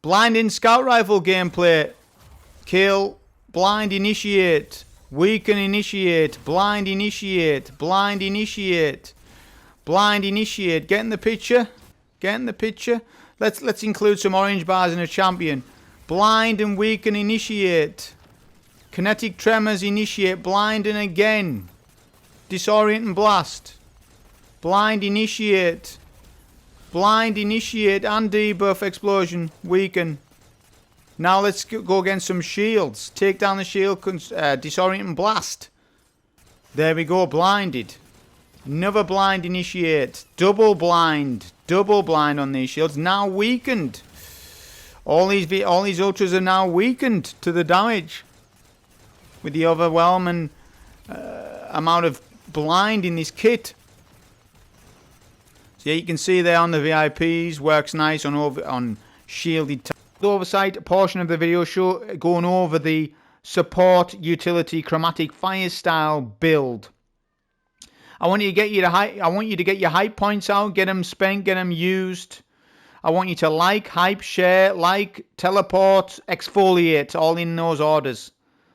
Blinding scout rifle gameplay. Kill. Blind initiate. Weaken initiate. Blind initiate. Blind initiate. Blind initiate. Getting the picture? Getting the picture? Let's include some orange bars in a champion. Blind and weaken initiate. Kinetic tremors initiate. Blind and again. Disorient and blast. Blind initiate. Blind initiate and debuff explosion. Weaken. Now let's go against some shields. Take down the shield. Disorient and blast. There we go. Blinded. Another blind initiate. Double blind. Double blind on these shields. Now weakened. All these ultras are now weakened to the damage. With the overwhelming amount of blind in this kit. So yeah, you can see there on the VIPs. Works nice on shielded. The oversight portion of the video going over the support utility chromatic fire style build. I want you to get your hype points out, get them spent, get them used. I want you to like, hype, share, like, teleport, exfoliate, all in those orders.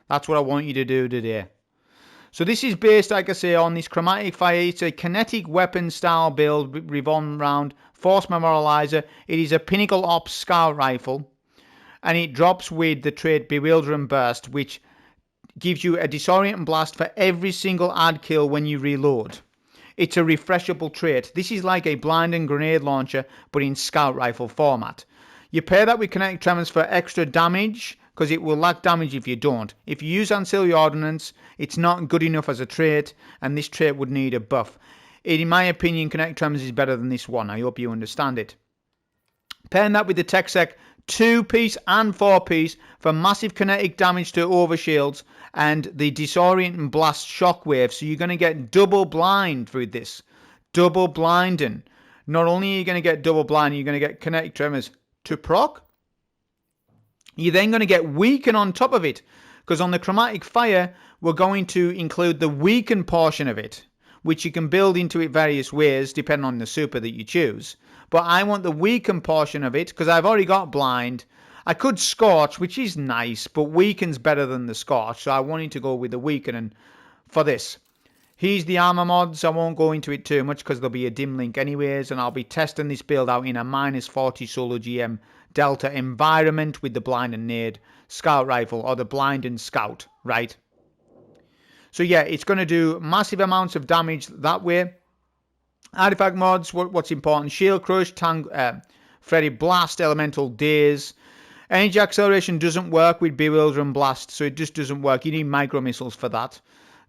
That's what I want you to do today. So this is based, like I say, on this chromatic fire. It's a kinetic weapon style build revolving around force memorializer. It is a pinnacle ops scout rifle, and it drops with the trait Bewilder and Burst, which gives you a disorient and blast for every single ad kill when you reload. It's a refreshable trait. This is like a blind and grenade launcher, but in scout rifle format. You pair that with kinetic tremors for extra damage, because it will lack damage if you don't. If you use ancillary ordnance, it's not good enough as a trait, and this trait would need a buff. In my opinion, kinetic tremors is better than this one. I hope you understand it. Pairing that with the TechSec 2-piece and 4-piece for massive kinetic damage to overshields and the disorient and blast shockwave. So you're going to get double blind through this. Double blinding. Not only are you going to get double blind, you're going to get kinetic tremors to proc. You're then going to get weaken on top of it. Because on the chromatic fire, we're going to include the weaken portion of it, which you can build into it various ways depending on the super that you choose. But I want the weaken portion of it because I've already got blind. I could scorch, which is nice, but weaken's better than the scorch, so I wanted to go with the weakening for this. Here's the armor mods. I won't go into it too much because there'll be a dim link anyways, and I'll be testing this build out in a -40 solo GM delta environment with the blind and nade scout rifle, or the blind and scout, right? So yeah, it's going to do massive amounts of damage that way. Artifact mods, what's important? Shield Crush, Freddy Blast, Elemental Daze. Energy Acceleration doesn't work with Bewilder and Blast, so it just doesn't work. You need micro missiles for that.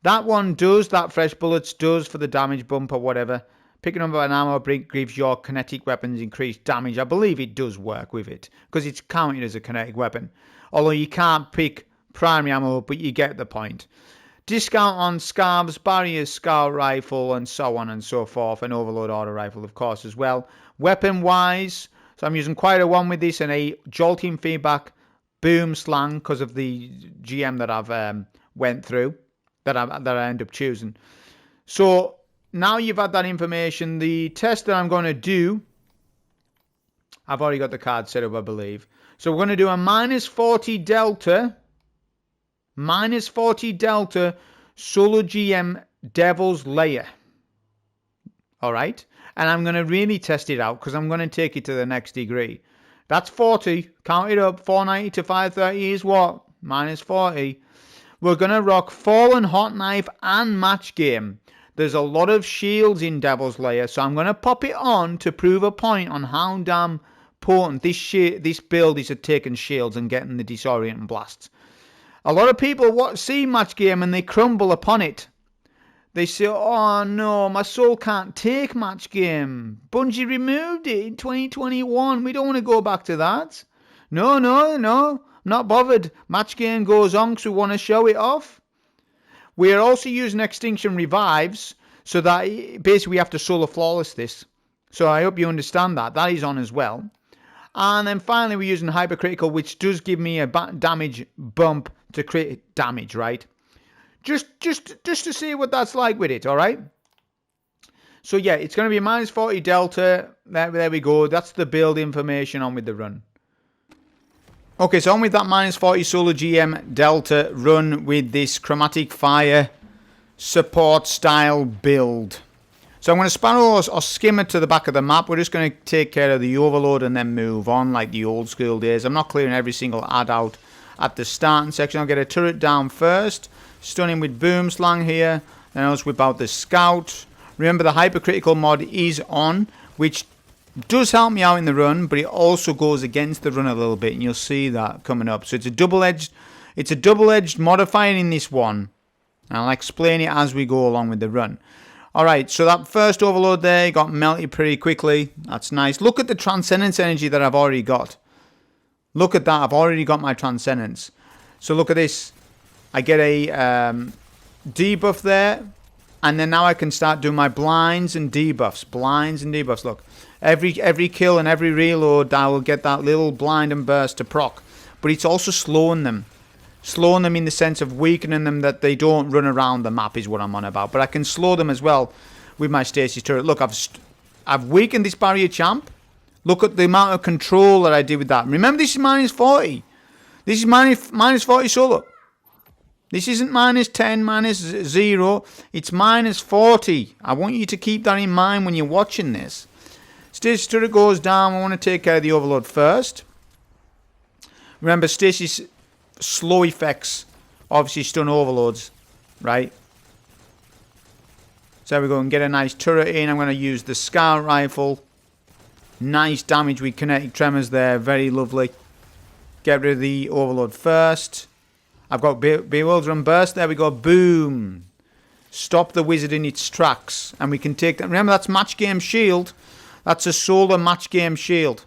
That one does, that Fresh Bullets does for the damage bump or whatever. Picking up an ammo gives your kinetic weapons increased damage. I believe it does work with it, because it's counted as a kinetic weapon. Although you can't pick primary ammo, but you get the point. Discount on scarves, barriers, scout rifle, and so on and so forth. And overload auto rifle, of course, as well. Weapon wise, so I'm using quite a one with this, and a jolting feedback boom slang because of the GM that I've went through, that I end up choosing. So now you've had that information. The test that I'm going to do, I've already got the card set up, I believe. So we're going to do a -40 delta. -40 delta solo GM Devil's Lair. Alright? And I'm going to really test it out because I'm going to take it to the next degree. That's 40. Count it up. 490 to 530 is what? -40. We're going to rock Fallen Hot Knife and Match Game. There's a lot of shields in Devil's Lair, so I'm going to pop it on to prove a point on how damn potent this build is at taking shields and getting the disorient and blasts. A lot of people see Match Game and they crumble upon it. They say, oh no, my soul can't take Match Game. Bungie removed it in 2021. We don't want to go back to that. No, not bothered. Match Game goes on because we want to show it off. We are also using Extinction Revives, so that basically we have to solo flawless this. So I hope you understand that. That is on as well. And then finally we're using Hypercritical, which does give me a damage bump to create damage, right? Just to see what that's like with it, alright? So yeah, it's going to be a -40 delta. There we go. That's the build information on with the run. Okay, so on with that minus 40 solar GM Delta run with this chromatic fire support style build. So I'm going to sparrow or skim it to the back of the map. We're just going to take care of the overload and then move on like the old school days. I'm not clearing every single ad out at the starting section. I'll get a turret down first, stun him with boom slang here, then I'll just whip out the scout. Remember the hypercritical mod is on, which does help me out in the run, but it also goes against the run a little bit, and you'll see that coming up. So it's a double-edged modifier in this one, and I'll explain it as we go along with the run. Alright, so that first overload there got melted pretty quickly. That's nice. Look at the transcendence energy that I've already got. Look at that, I've already got my transcendence. So look at this. I get a debuff there, and then now I can start doing my blinds and debuffs. Blinds and debuffs, look. Every kill and every reload, I will get that little blind and burst to proc. But it's also slowing them. Slowing them in the sense of weakening them, that they don't run around the map is what I'm on about. But I can slow them as well with my stasis turret. Look, I've weakened this barrier champ. Look at the amount of control that I did with that. Remember, this is minus 40. This is minus 40 solo. This isn't minus 10, minus 0. It's minus 40. I want you to keep that in mind when you're watching this. Stasis turret goes down. I want to take care of the overload first. Remember, stasis slow effects obviously stun overloads, right? So there we go, and get a nice turret in. I'm going to use the scout rifle. Nice damage with kinetic tremors there. Very lovely. Get rid of the overload first. I've got bewildering burst. There we go. Boom. Stop the wizard in its tracks. And we can take that. Remember, that's match game shield. That's a solar match game shield.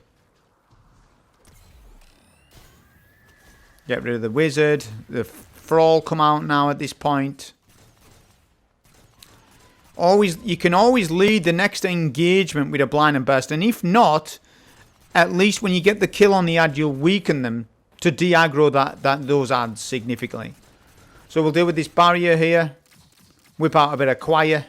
Get rid of the wizard. The thrall come out now at this point. You can always lead the next engagement with a blind and burst. And if not, at least when you get the kill on the ad, you'll weaken them to de-aggro those ads significantly. So we'll deal with this barrier here. Whip out a bit of choir.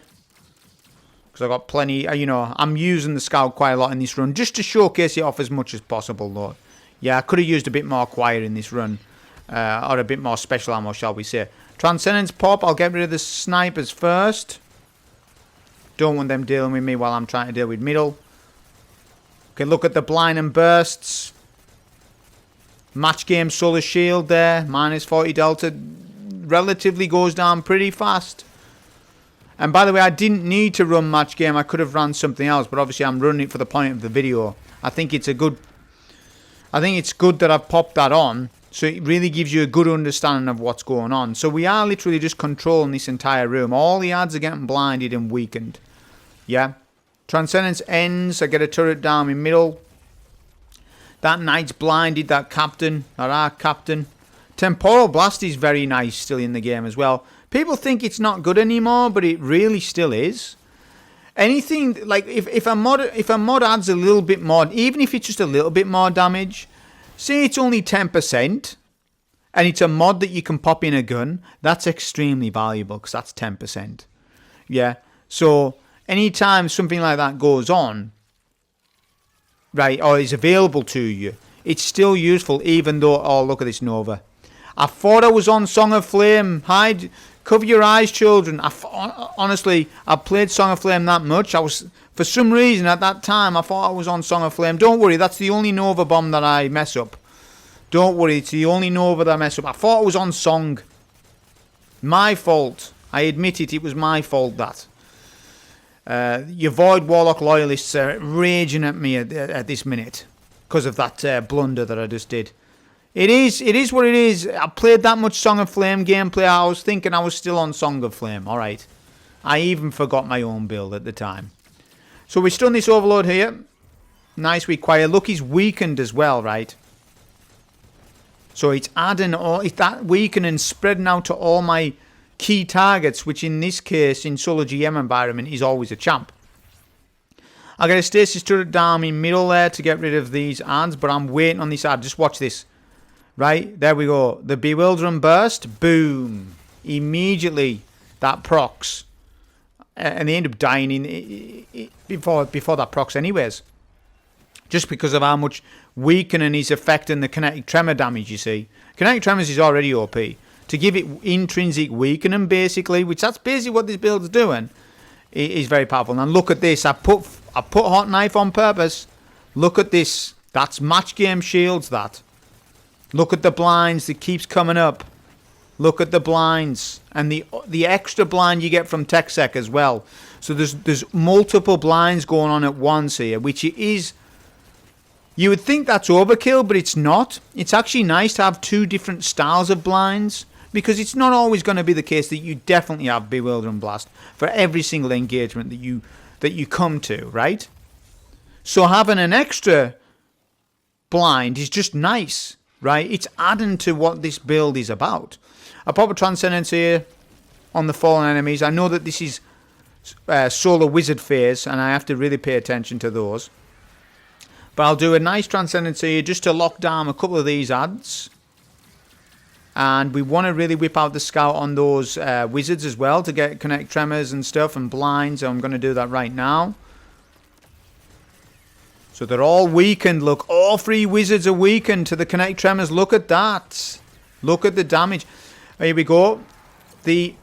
Because I've got plenty, I'm using the scout quite a lot in this run. Just to showcase it off as much as possible, though. Yeah, I could have used a bit more choir in this run. Or a bit more special ammo, shall we say. Transcendence pop, I'll get rid of the snipers first. Don't want them dealing with me while I'm trying to deal with middle. Okay, look at the blind and bursts. Match game solar shield there. Minus 40 delta. Relatively goes down pretty fast. And by the way, I didn't need to run match game. I could have run something else. But obviously I'm running it for the point of the video. I think it's good that I've popped that on. So it really gives you a good understanding of what's going on. So we are literally just controlling this entire room. All the ads are getting blinded and weakened. Yeah. Transcendence ends. I get a turret down in middle. That knight's blinded. That captain. Or our captain. Temporal Blast is very nice still in the game as well. People think it's not good anymore, but it really still is. Anything, like if a mod adds a little bit more, even if it's just a little bit more damage, say it's only 10%, and it's a mod that you can pop in a gun, that's extremely valuable, because that's 10%. Yeah, so anytime something like that goes on, right, or is available to you, it's still useful, even though, oh, look at this Nova. I thought I was on Song of Flame. Hide, cover your eyes, children. Honestly, I played Song of Flame that much. For some reason, at that time, I thought I was on Song of Flame. Don't worry, that's the only Nova bomb that I mess up. Don't worry, it's the only Nova that I mess up. I thought I was on Song. My fault. I admit it, it was my fault, that. Your Void Warlock loyalists are raging at me at this minute because of that blunder that I just did. It is what it is. I played that much Song of Flame gameplay. I was thinking I was still on Song of Flame. Alright. I even forgot my own build at the time. So we stun this overload here. Nice weak choir. Look, he's weakened as well, right? So it's adding that weakening, spreading out to all my key targets, which in this case, in solo GM environment, is always a champ. I get a stasis turret down in middle there to get rid of these ads, but I'm waiting on this ad. Just watch this. Right, there we go. The bewildering burst, boom. Immediately that procs. And they end up dying before that procs anyways. just because of how much weakening is affecting the kinetic tremor damage, you see. Kinetic tremors is already OP. To give it intrinsic weakening, basically, which that's basically what this build is doing, is very powerful. Now look at this. I put Hot Knife on purpose. Look at this. That's match game shields, that. Look at the blinds that keeps coming up. Look at the blinds. And the extra blind you get from TechSec as well. So there's multiple blinds going on at once here, which is... You would think that's overkill, but it's not. It's actually nice to have two different styles of blinds, because it's not always going to be the case that you definitely have Bewildering Blast for every single engagement that you come to, right? So having an extra blind is just nice, right? It's adding to what this build is about. I pop a Transcendence here on the fallen enemies. I know that this is solo wizard phase, and I have to really pay attention to those. But I'll do a nice Transcendence here just to lock down a couple of these ads. And we want to really whip out the scout on those wizards as well to get kinetic tremors and stuff and blinds. So I'm going to do that right now. So they're all weakened. Look, all three wizards are weakened to the kinetic tremors. Look at that. Look at the damage. Here we go. The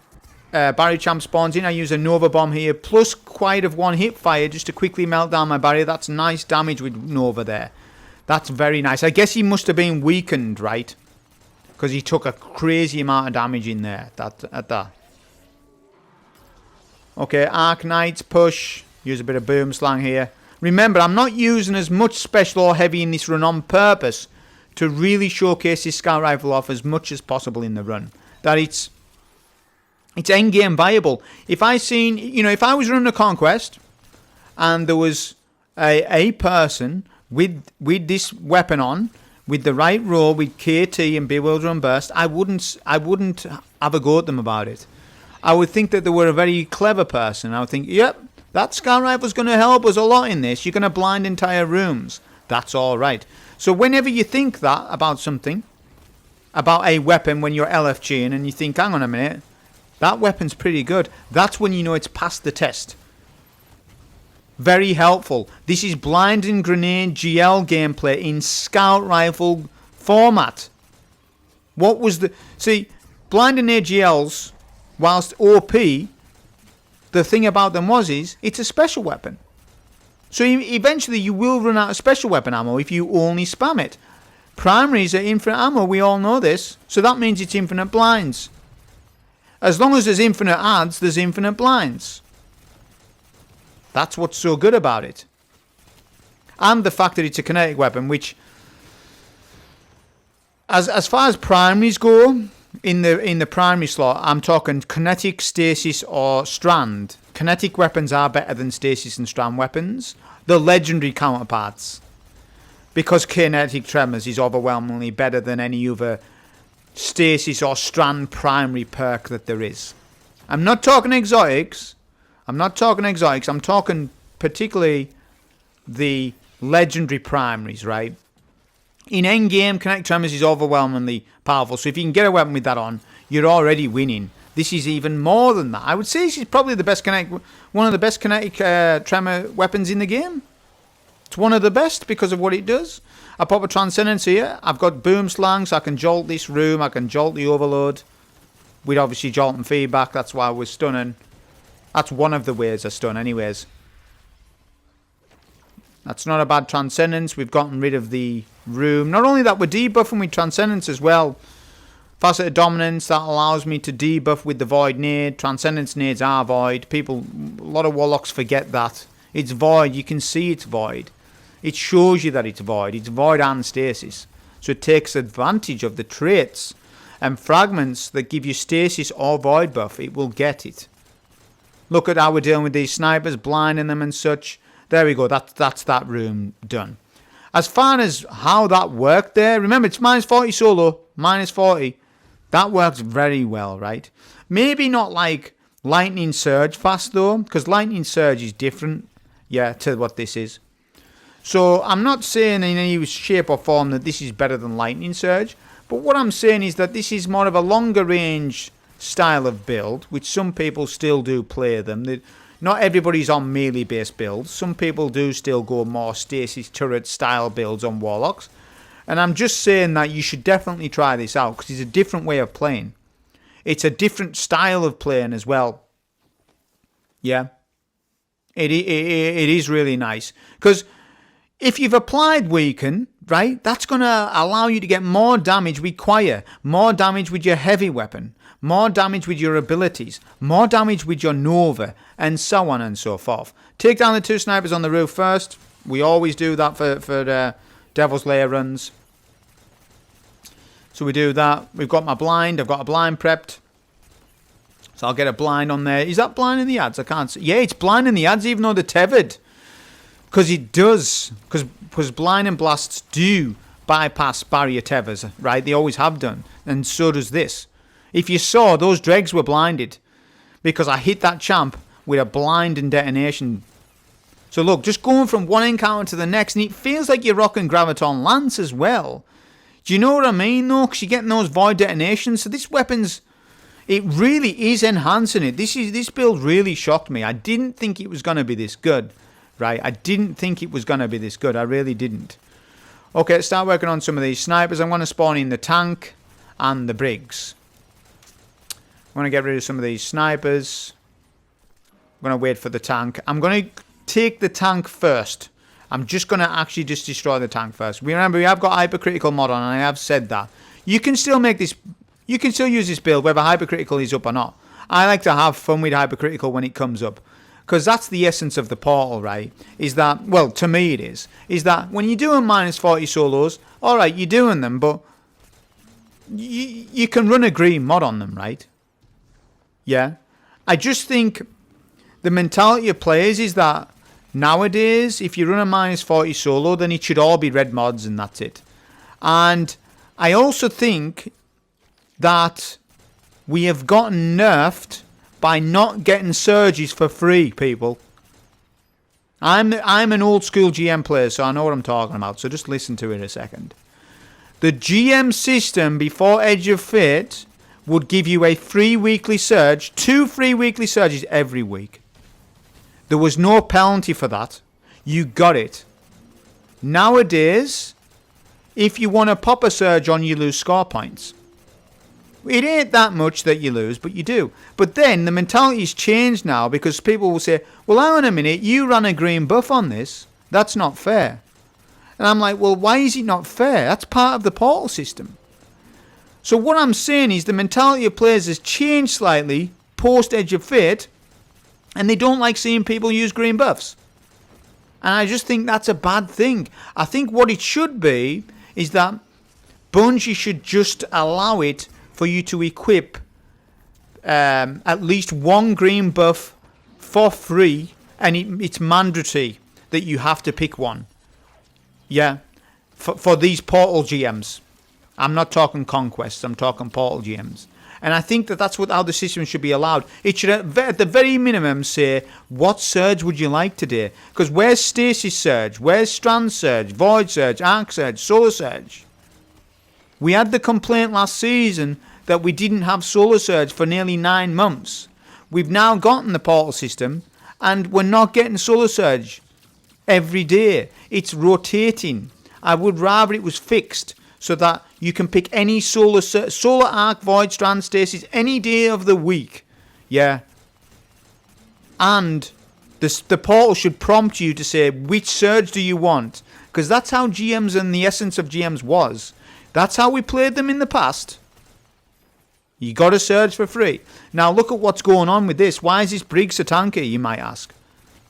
Barrier Champ spawns in. I use a Nova Bomb here, plus quite of one hip fire just to quickly melt down my barrier. That's nice damage with Nova there. That's very nice. I guess he must have been weakened, right? Because he took a crazy amount of damage in there. At that. Okay, Arc Knights push. Use a bit of Boom Slang here. Remember, I'm not using as much special or heavy in this run on purpose to really showcase this Scout Rifle off as much as possible in the run. That it's endgame viable. If I was running a conquest and there was a person with this weapon on, with the right roll, with KT and Bewilder and Burst, I wouldn't have a go at them about it. I would think that they were a very clever person. I would think, yep, that Scout Rifle's going to help us a lot in this. You're going to blind entire rooms. That's all right. So whenever you think that about something, about a weapon when you're LFGing and you think, hang on a minute, that weapon's pretty good, that's when you know it's passed the test. Very helpful. This is Blinding Grenade GL gameplay in Scout Rifle format. What was the... See, Blinding GLs, whilst OP, the thing about them is it's a special weapon. So eventually you will run out of special weapon ammo if you only spam it. Primaries are infinite ammo, we all know this. So that means it's infinite blinds. As long as there's infinite ads, there's infinite blinds. That's what's so good about it. And the fact that it's a kinetic weapon, which... As far as primaries go, in the primary slot, I'm talking kinetic, stasis, or strand. Kinetic weapons are better than stasis and strand weapons. The legendary counterparts. Because kinetic tremors is overwhelmingly better than any other stasis or strand primary perk that there is. I'm not talking exotics. I'm talking particularly the legendary primaries, right? In endgame, kinetic tremors is overwhelmingly powerful. So if you can get a weapon with that on, you're already winning. This is even more than that. I would say this is probably one of the best kinetic tremor weapons in the game. It's one of the best because of what it does. I pop a Transcendence here. I've got Boom Slang, so I can jolt this room. I can jolt the Overload. We'd obviously jolt and feedback. That's why we're stunning. That's one of the ways I stun anyways. That's not a bad Transcendence. We've gotten rid of the room. Not only that, we're debuffing with Transcendence as well. Faceted Dominance, that allows me to debuff with the Void Nade. Transcendence Nades are Void. A lot of Warlocks forget that. It's Void. You can see it's Void. It shows you that it's Void. It's Void and Stasis. So it takes advantage of the traits and fragments that give you Stasis or Void buff. It will get it. Look at how we're dealing with these snipers, blinding them and such. There we go. That's that room done. As far as how that worked there, remember it's minus 40 solo, minus 40. That works very well, right? Maybe not like Lightning Surge fast though, because Lightning Surge is different, to what this is. So I'm not saying in any shape or form that this is better than Lightning Surge, but what I'm saying is that this is more of a longer range style of build, which some people still do play them. Not everybody's on melee-based builds. Some people do still go more stasis turret style builds on Warlocks. And I'm just saying that you should definitely try this out because it's a different way of playing. It's a different style of playing as well. Yeah. It is really nice. Because if you've applied Weaken, right, that's going to allow you to get more damage with Choir, more damage with your heavy weapon, more damage with your abilities, more damage with your Nova, and so on and so forth. Take down the 2 snipers on the roof first. We always do that for Devil's Lair runs. So we do that. We've got my blind. I've got a blind prepped. So I'll get a blind on there. Is that blind in the ads? I can't see. Yeah, it's blind in the ads even though they're tethered. Because it does. Because blind and blasts do bypass barrier tethers, right? They always have done. And so does this. If you saw, those dregs were blinded. Because I hit that champ with a blind and detonation. So look, just going from one encounter to the next. And it feels like you're rocking Graviton Lance as well. Do you know what I mean though? Because you're getting those void detonations. So this weapon's... It really is enhancing it. This build really shocked me. I didn't think it was going to be this good. Right? I didn't think it was going to be this good. I really didn't. Okay, let's start working on some of these snipers. I'm going to spawn in the tank and the Briggs. I'm going to get rid of some of these snipers. I'm going to wait for the tank. I'm going to take the tank first. I'm just going to actually just destroy the tank first. Remember, we have got hypercritical mod on, and I have said that. You can still make this... You can still use this build whether hypercritical is up or not. I like to have fun with hypercritical when it comes up. Because that's the essence of the portal, right? Is that, well, to me it is. Is that when you're doing -40 solos, alright, you're doing them, but you can run a green mod on them, right? Yeah. I just think the mentality of players is that nowadays, if you run a -40 solo, then it should all be red mods and that's it. And I also think that we have gotten nerfed by not getting surges for free, people. I'm an old school GM player, so I know what I'm talking about, so just listen to it a second. The GM system before Edge of Fate would give you a free weekly surge, 2 free weekly surges every week. There was no penalty for that. You got it. Nowadays, if you want to pop a surge on, you lose score points. It ain't that much that you lose, but you do. But then the mentality's changed now because people will say, well, hang on a minute, you ran a green buff on this. That's not fair. And I'm like, well, why is it not fair? That's part of the portal system. So what I'm saying is the mentality of players has changed slightly post Edge of Fate, and they don't like seeing people use green buffs. And I just think that's a bad thing. I think what it should be is that Bungie should just allow it for you to equip at least 1 green buff for free, and it's mandatory that you have to pick one. Yeah, for these portal GMs. I'm not talking conquests, I'm talking portal GMs. And I think that's how the system should be allowed. It should at the very minimum say, what surge would you like today? Because where's Stasis Surge? Where's Strand Surge? Void Surge? Arc Surge? Solar Surge? We had the complaint last season that we didn't have Solar Surge for nearly 9 months. We've now gotten the portal system, and we're not getting Solar Surge every day. It's rotating. I would rather it was fixed so that you can pick any Solar Arc, Void, Strand, Stasis any day of the week. Yeah. And the portal should prompt you to say, which Surge do you want? Because that's how GMs and the essence of GMs was. That's how we played them in the past. You got a surge for free. Now look at what's going on with this. Why is this Briggs so tanky, you might ask?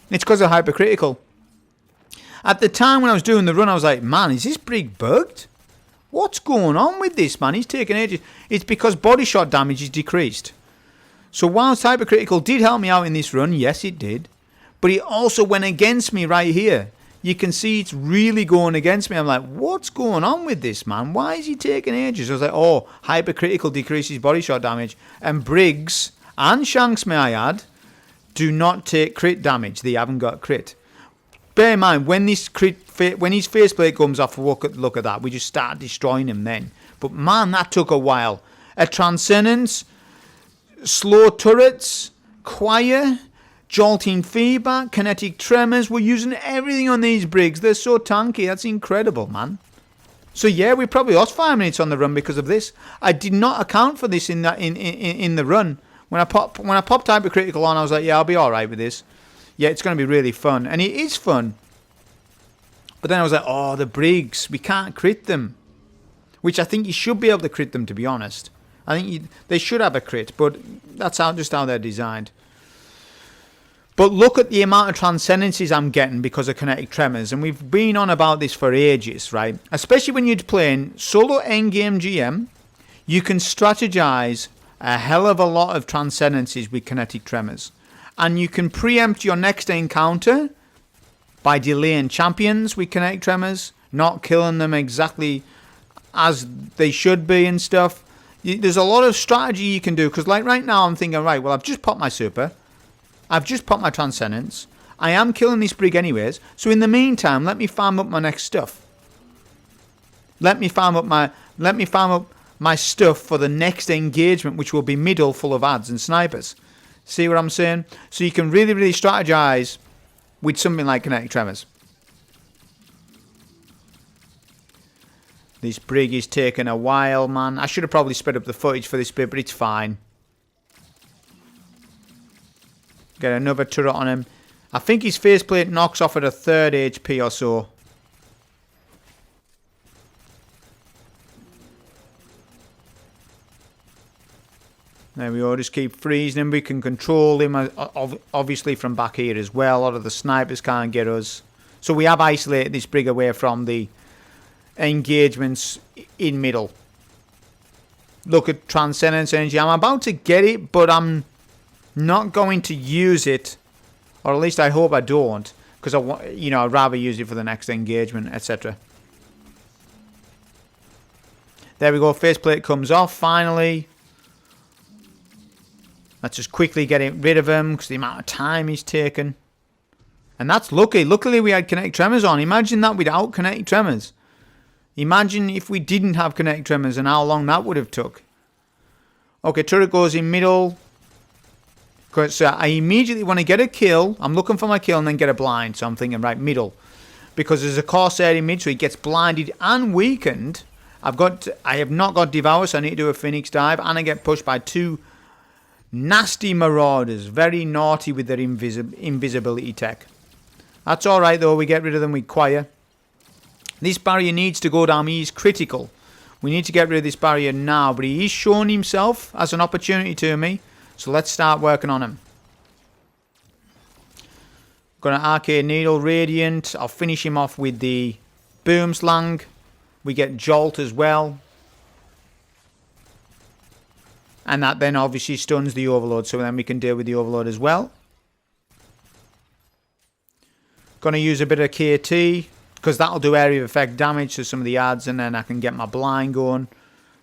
It's because of hypercritical. At the time when I was doing the run, I was like, man, is this Brig bugged? What's going on with this, man? He's taking ages. It's because body shot damage is decreased. So whilst hypercritical did help me out in this run, yes it did, but it also went against me right here. You can see it's really going against me. I'm like, what's going on with this, man? Why is he taking ages? I was like, oh, hypercritical decreases body shot damage. And Briggs and Shanks, may I add, do not take crit damage. They haven't got crit. Bear in mind, when his faceplate comes off, look at that. We just start destroying him then. But man, that took a while. A Transcendence, slow turrets, Choir, jolting feedback, kinetic tremors. We're using everything on these brigs. They're so tanky. That's incredible, man. So yeah, we probably lost 5 minutes on the run because of this. I did not account for this in the run. When I popped hypercritical on, I was like, yeah, I'll be all right with this. Yeah, it's going to be really fun, and it is fun. But then I was like, oh, the brigs, we can't crit them, which I think you should be able to crit them. To be honest, I think they should have a crit, but that's just how they're designed. But look at the amount of transcendencies I'm getting because of kinetic tremors, and we've been on about this for ages, right? Especially when you're playing solo endgame GM, you can strategize a hell of a lot of transcendencies with kinetic tremors, and you can preempt your next encounter by delaying champions with kinetic tremors, not killing them exactly as they should be and stuff. There's a lot of strategy you can do, because like right now I'm thinking, right, well, I've just popped my super, I've just popped my transcendence, I am killing this brig anyways, so in the meantime let me farm up my next stuff. Let me farm up my stuff for the next engagement, which will be middle full of ads and snipers. See what I'm saying? So you can really, really strategize with something like kinetic tremors. This brig is taking a while, man. I should have probably sped up the footage for this bit, but it's fine. Get another turret on him. I think his faceplate knocks off at a 3rd HP or so. There we go, just keep freezing him. We can control him, obviously, from back here as well. A lot of the snipers can't get us. So we have isolated this brig away from the engagements in middle. Look at Transcendence Energy. I'm about to get it, but I'm not going to use it. Or at least I hope I don't. Because I'd rather use it for the next engagement, etc. There we go, faceplate comes off, finally. Let's just quickly get rid of him, because the amount of time he's taken. And that's lucky. Luckily we had kinetic tremors on. Imagine that without kinetic tremors. Imagine if we didn't have kinetic tremors and how long that would have took. Okay, turret goes in middle. So I immediately want to get a kill. I'm looking for my kill and then get a blind. So I'm thinking, right, middle. Because there's a Corsair in mid, so he gets blinded and weakened. I have not got Devour, so I need to do a Phoenix dive. And I get pushed by 2 nasty Marauders. Very naughty with their invisibility tech. That's alright though, we get rid of them with Choir. This barrier needs to go down. He's critical. We need to get rid of this barrier now, but he is showing himself as an opportunity to me. So let's start working on him. Got an Arcade Needle, Radiant. I'll finish him off with the Boom Slang. We get Jolt as well. And that then obviously stuns the Overload, so then we can deal with the Overload as well. Gonna use a bit of KT, because that'll do area of effect damage to some of the ads, and then I can get my blind going.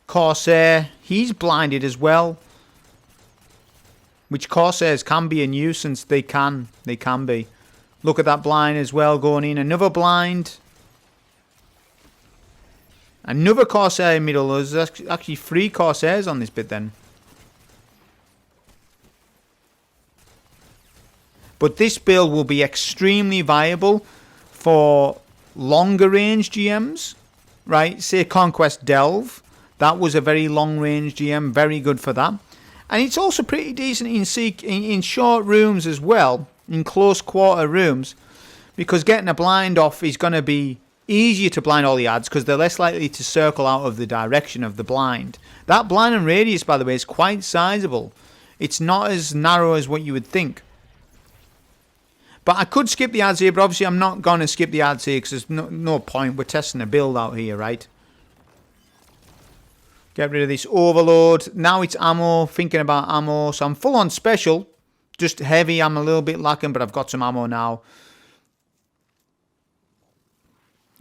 Corsair, he's blinded as well. Which Corsairs can be a nuisance. They can be. Look at that blind as well going in. Another blind. Another Corsair in middle. There's actually 3 Corsairs on this bit then. But this build will be extremely viable for longer range GMs. Right? Say Conquest Delve. That was a very long range GM. Very good for that. And it's also pretty decent in short rooms as well. In close quarter rooms. Because getting a blind off is going to be easier to blind all the ads, because they're less likely to circle out of the direction of the blind. That blind and radius, by the way, is quite sizable. It's not as narrow as what you would think. But I could skip the ads here, but obviously I'm not going to skip the ads here, because there's no point. We're testing a build out here, right? Get rid of this Overload. Now it's ammo. Thinking about ammo. So I'm full on special. Just heavy. I'm a little bit lacking, but I've got some ammo now.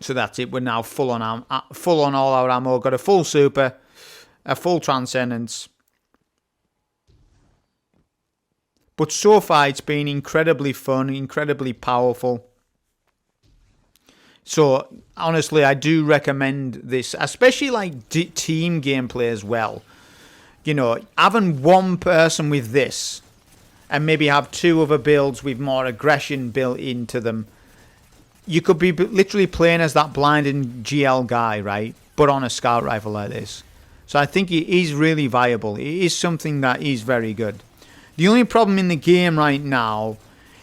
So that's it. We're now full on all our ammo. Got a full super. A full transcendence. But so far it's been incredibly fun. Incredibly powerful. So, honestly, I do recommend this, especially like team gameplay as well. You know, having one person with this and maybe have 2 other builds with more aggression built into them. You could be literally playing as that blinding GL guy, right? But on a scout rifle like this. So I think it is really viable. It is something that is very good. The only problem in the game right now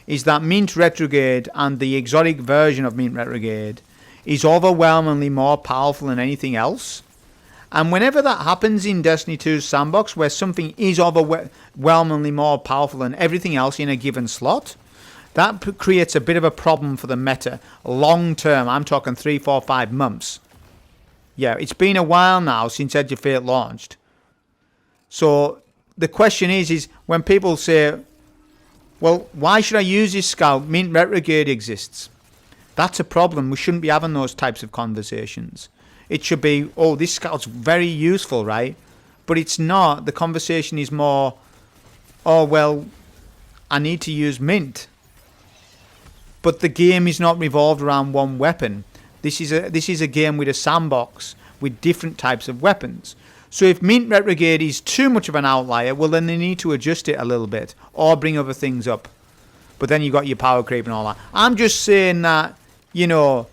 is that Mint Retrograde and the exotic version of Mint Retrograde is overwhelmingly more powerful than anything else. And whenever that happens in Destiny 2's sandbox, where something is overwhelmingly more powerful than everything else in a given slot, that creates a bit of a problem for the meta long term. I'm talking 3, 4, 5 months. Yeah, it's been a while now since Edge of Fate launched. So the question is when people say, well, why should I use this scout? Mint Retrograde exists. That's a problem. We shouldn't be having those types of conversations. It should be, oh, this scout's very useful, right? But it's not. The conversation is more, oh, well, I need to use Mint. But the game is not revolved around one weapon. This is a game with a sandbox with different types of weapons. So if Mint Retrograde is too much of an outlier, well, then they need to adjust it a little bit or bring other things up. But then you've got your power creep and all that. I'm just saying that, you know,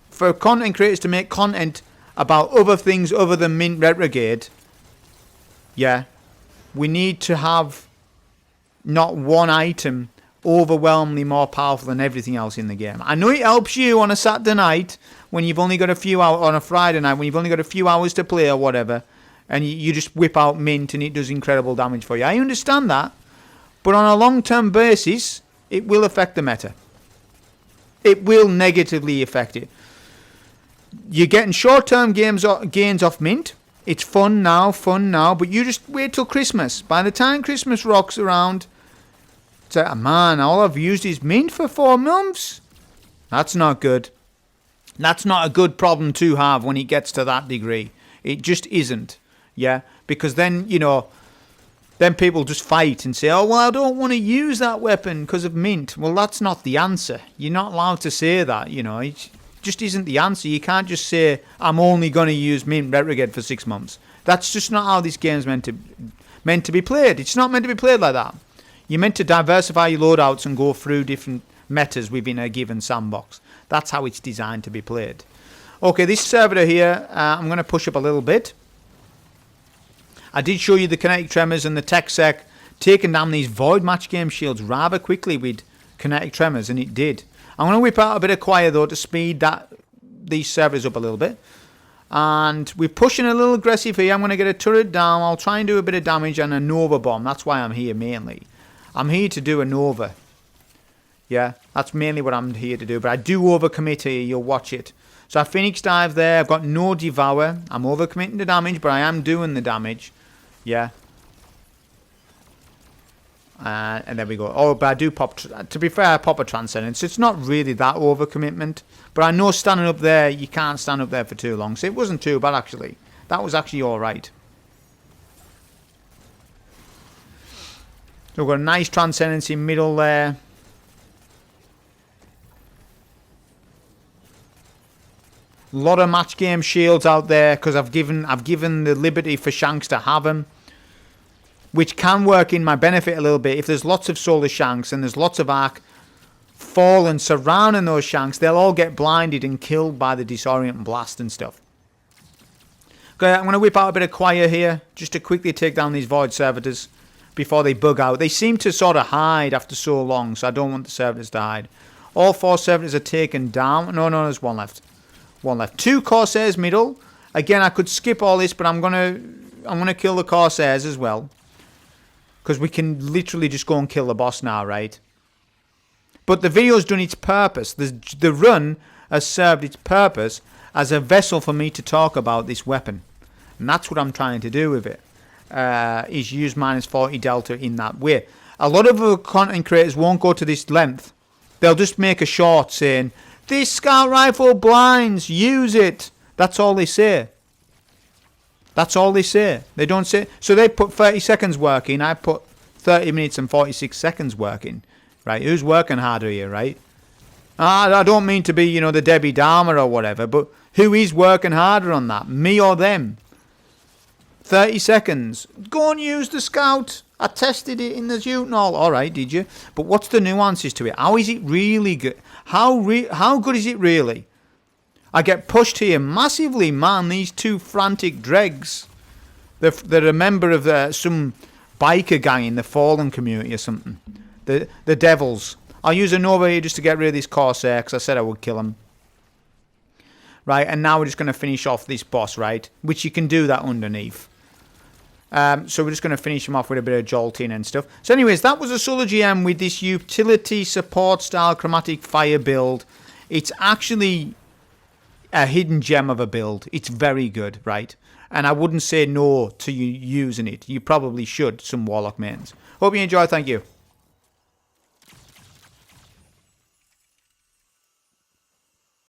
for content creators to make content about other things other than Mint Retrograde, yeah, we need to have not one item overwhelmingly more powerful than everything else in the game. I know it helps you on a Saturday night when you've only got a few hours, on a Friday night when you've only got a few hours to play or whatever, and you just whip out Mint and it does incredible damage for you. I understand that, but on a long-term basis, it will affect the meta. It will negatively affect it. You're getting short-term gains off Mint. It's fun now, but you just wait till Christmas. By the time Christmas rocks around, it's like, man, all I've used is Mint for 4 months. That's not good. That's not a good problem to have when it gets to that degree. It just isn't. Yeah? Because then, you know, then people just fight and say, oh, well, I don't want to use that weapon because of Mint. Well, that's not the answer. You're not allowed to say that, you know. It just isn't the answer. You can't just say, I'm only going to use Mint Retrograde for 6 months. That's just not how this game's meant to be played. It's not meant to be played like that. You're meant to diversify your loadouts and go through different metas within a given sandbox. That's how it's designed to be played. Okay, this servitor here, I'm going to push up a little bit. I did show you the kinetic tremors and the tech sec taking down these void match game shields rather quickly with kinetic tremors, and it did. I'm going to whip out a bit of choir though to speed these servers up a little bit. And we're pushing a little aggressive here. I'm going to get a turret down. I'll try and do a bit of damage and a Nova bomb. That's why I'm here mainly. I'm here to do a Nova. Yeah, that's mainly what I'm here to do. But I do overcommit here. You'll watch it. So I Phoenix Dive there. I've got no Devour. I'm overcommitting the damage, but I am doing the damage. Yeah. And there we go. Oh, but I do pop... To be fair, I pop a Transcendence. It's not really that overcommitment. But I know standing up there, you can't stand up there for too long. So it wasn't too bad, actually. That was actually alright. So we've got a nice Transcendence in middle there. A lot of match game shields out there because I've given the liberty for Shanks to have them, which can work in my benefit a little bit. If there's lots of Solar Shanks and there's lots of Arc Fallen surrounding those Shanks, they'll all get blinded and killed by the Disorient and Blast and stuff. Okay, I'm going to whip out a bit of Choir here just to quickly take down these Void Servitors before they bug out. They seem to sort of hide after so long, so I don't want the Servitors to hide. All 4 Servitors are taken down. No, there's one left. One left. 2 Corsairs middle. Again, I could skip all this, but I'm gonna kill the Corsairs as well, because we can literally just go and kill the boss now, right? But the video's done its purpose. The run has served its purpose as a vessel for me to talk about this weapon, and that's what I'm trying to do with it. Is use -40 delta in that way. A lot of other content creators won't go to this length. They'll just make a short saying, this scout rifle blinds, use it. That's all they say. That's all they say. They don't say... So they put 30 seconds working. I put 30 minutes and 46 seconds working. Right? Who's working harder here, right? I don't mean to be, you know, the Debbie Dahmer or whatever, but who is working harder on that? Me or them? 30 seconds. Go and use the scout. I tested it in the shoot and all. Alright, did you? But what's the nuances to it? How is it really good? How good is it really? I get pushed here massively, man. These two frantic dregs. They're a member of some biker gang in the Fallen community or something. The Devils. I'll use a Nova here just to get rid of this Corsair, because I said I would kill him. Right, and now we're just going to finish off this boss, right? Which you can do that underneath. So we're just going to finish him off with a bit of jolting and stuff. So anyways, that was a Solar GM with this utility support style chromatic fire build. It's actually a hidden gem of a build. It's very good, right? And I wouldn't say no to you using it. You probably should, some Warlock mains. Hope you enjoy. Thank you.